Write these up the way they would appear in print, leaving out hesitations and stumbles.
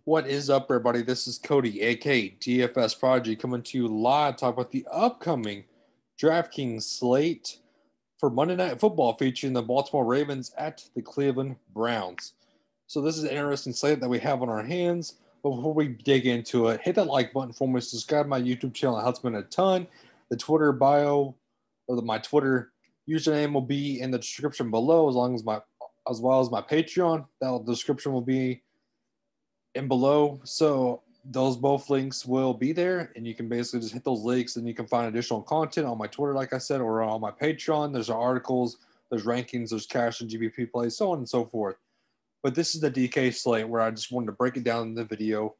What is up, everybody? This is Cody, aka DFS Prodigy, coming to you live to talk about the upcoming DraftKings slate for Monday Night Football featuring the Baltimore Ravens at the Cleveland Browns. So this is an interesting slate that we have on our hands. But before we dig into it, hit that like button for me, subscribe to my YouTube channel. It helps me a ton. The Twitter bio or my Twitter username will be in the description below, as well as my Patreon. That description will be and below. So those both links will be there, and you can basically just hit those links and you can find additional content on my Twitter, like I said, or on my Patreon. There's articles, there's rankings, there's cash and GBP plays, so on and so forth. But this is the DK slate where I just wanted to break it down in the video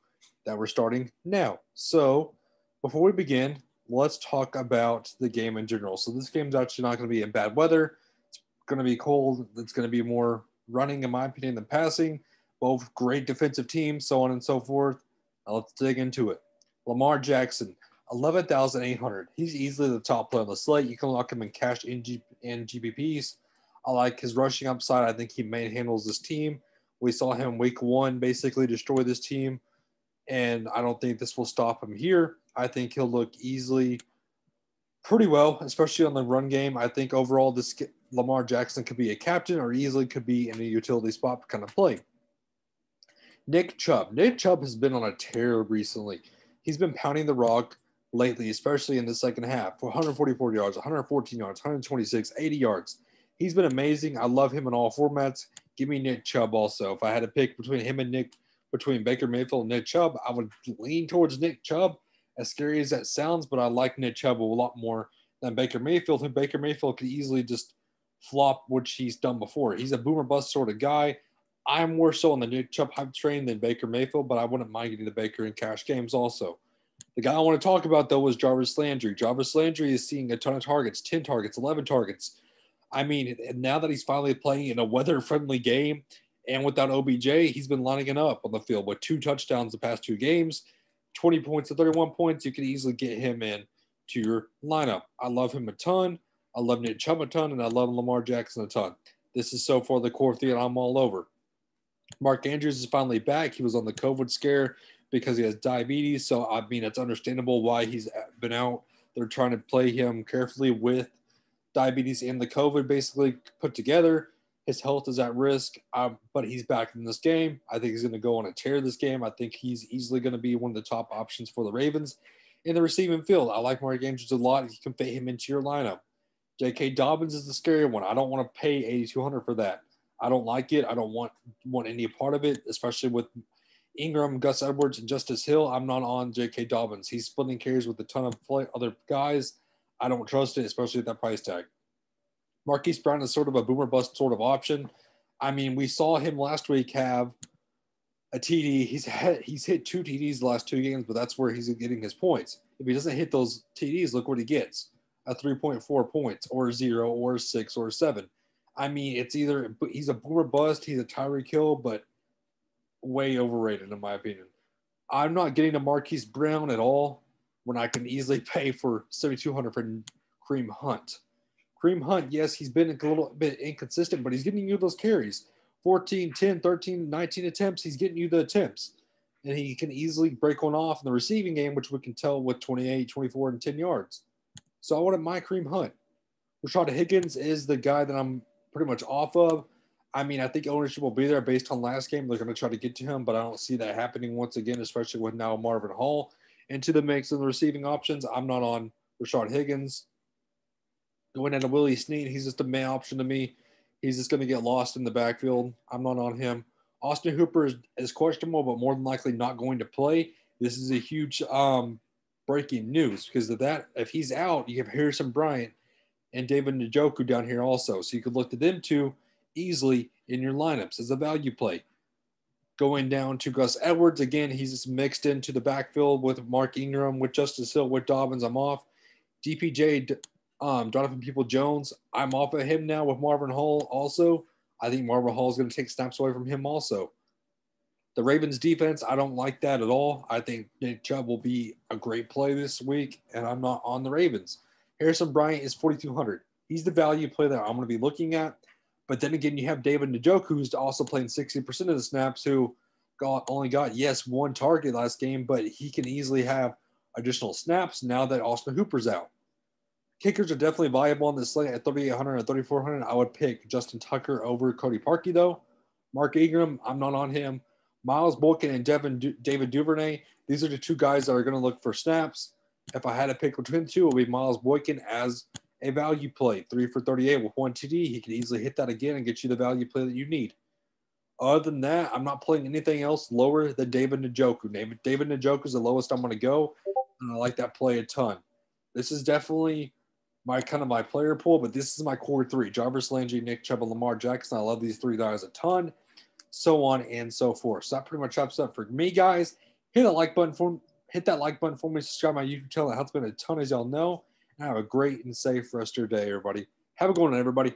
that we're starting now. So before we begin, let's talk about the game in general. So this game's actually not going to be in bad weather. It's going to be cold. It's going to be more running, in my opinion, than passing. Both great defensive teams, so on and so forth. Now let's dig into it. Lamar Jackson, 11,800. He's easily the top player on the slate. You can lock him in cash and GBPs. I like his rushing upside. I think he manhandles this team. We saw him week one basically destroy this team, and I don't think this will stop him here. I think he'll look easily pretty well, especially on the run game. I think overall this Lamar Jackson could be a captain or easily could be in a utility spot kind of play. Nick Chubb. Nick Chubb has been on a tear recently. He's been pounding the rock lately, especially in the second half. 144 yards, 114 yards, 126, 80 yards. He's been amazing. I love him in all formats. Give me Nick Chubb also. If I had to pick between Baker Mayfield and Nick Chubb, I would lean towards Nick Chubb, as scary as that sounds, but I like Nick Chubb a lot more than Baker Mayfield, who Baker Mayfield could easily just flop, which he's done before. He's a boomer bust sort of guy. I'm more so on the Nick Chubb hype train than Baker Mayfield, but I wouldn't mind getting the Baker in cash games also. The guy I want to talk about, though, was Jarvis Landry. Jarvis Landry is seeing a ton of targets, 10 targets, 11 targets. I mean, now that he's finally playing in a weather-friendly game and without OBJ, he's been lining it up on the field with 2 touchdowns the past 2 games, 20 points to 31 points. You can easily get him in to your lineup. I love him a ton. I love Nick Chubb a ton, and I love Lamar Jackson a ton. This is so far the core three, and I'm all over. Mark Andrews is finally back. He was on the COVID scare because he has diabetes. So, I mean, it's understandable why he's been out. They're trying to play him carefully with diabetes and the COVID basically put together. His health is at risk, but he's back in this game. I think he's going to go on a tear this game. I think he's easily going to be one of the top options for the Ravens in the receiving field. I like Mark Andrews a lot. You can fit him into your lineup. J.K. Dobbins is the scary one. I don't want to pay $8,200 for that. I don't like it. I don't want any part of it, especially with Ingram, Gus Edwards, and Justice Hill. I'm not on J.K. Dobbins. He's splitting carries with a ton of other guys. I don't trust it, especially at that price tag. Marquise Brown is sort of a boomer bust sort of option. I mean, we saw him last week have a TD. He's hit 2 TDs the last 2 games, but that's where he's getting his points. If he doesn't hit those TDs, look what he gets: a 3.4 points, or 0, or 6, or 7. I mean, it's either he's a boomer bust, he's a Tyreek Hill, but way overrated in my opinion. I'm not getting a Marquise Brown at all when I can easily pay for $7,200 for Kareem Hunt. Kareem Hunt, yes, he's been a little bit inconsistent, but he's getting you those carries. 14, 10, 13, 19 attempts, he's getting you the attempts. And he can easily break one off in the receiving game, which we can tell with 28, 24, and 10 yards. So I wanted my Kareem Hunt. Rashad Higgins is the guy that I'm pretty much off of. I mean, I think ownership will be there based on last game. They're going to try to get to him, but I don't see that happening once again, especially with now Marvin Hall into the mix of the receiving options. I'm not on Rashad Higgins. Going into Willie Snead, he's just a main option to me. He's just going to get lost in the backfield. I'm not on him. Austin Hooper is questionable, but more than likely not going to play. This is a huge breaking news because of that. If he's out, you have Harrison Bryant and David Njoku down here also. So you could look to them two easily in your lineups as a value play. Going down to Gus Edwards, again, he's just mixed into the backfield with Mark Ingram, with Justice Hill, with Dobbins. I'm off. DPJ, Jonathan People-Jones, I'm off of him now with Marvin Hall also. I think Marvin Hall is going to take snaps away from him also. The Ravens defense, I don't like that at all. I think Nick Chubb will be a great play this week, and I'm not on the Ravens. Harrison Bryant is 4,200. He's the value play that I'm going to be looking at. But then again, you have David Njoku, who's also playing 60% of the snaps, who only got, yes, one target last game, but he can easily have additional snaps now that Austin Hooper's out. Kickers are definitely viable on this slate at 3,800 and 3,400. I would pick Justin Tucker over Cody Parkey, though. Mark Ingram, I'm not on him. Miles Boykin and David Duvernay, these are the two guys that are going to look for snaps. If I had to pick between the two, it would be Miles Boykin as a value play. 3 for 38 with 1 TD. He can easily hit that again and get you the value play that you need. Other than that, I'm not playing anything else lower than David Njoku. David Njoku is the lowest I'm going to go, and I like that play a ton. This is definitely my player pool, but this is my core three: Jarvis Landry, Nick Chubb, and Lamar Jackson. I love these three guys a ton, so on and so forth. So that pretty much wraps up for me, guys. Hit that like button for me. Subscribe to my YouTube channel. It helps me a ton, as y'all know. And have a great and safe rest of your day, everybody. Have a good one, everybody.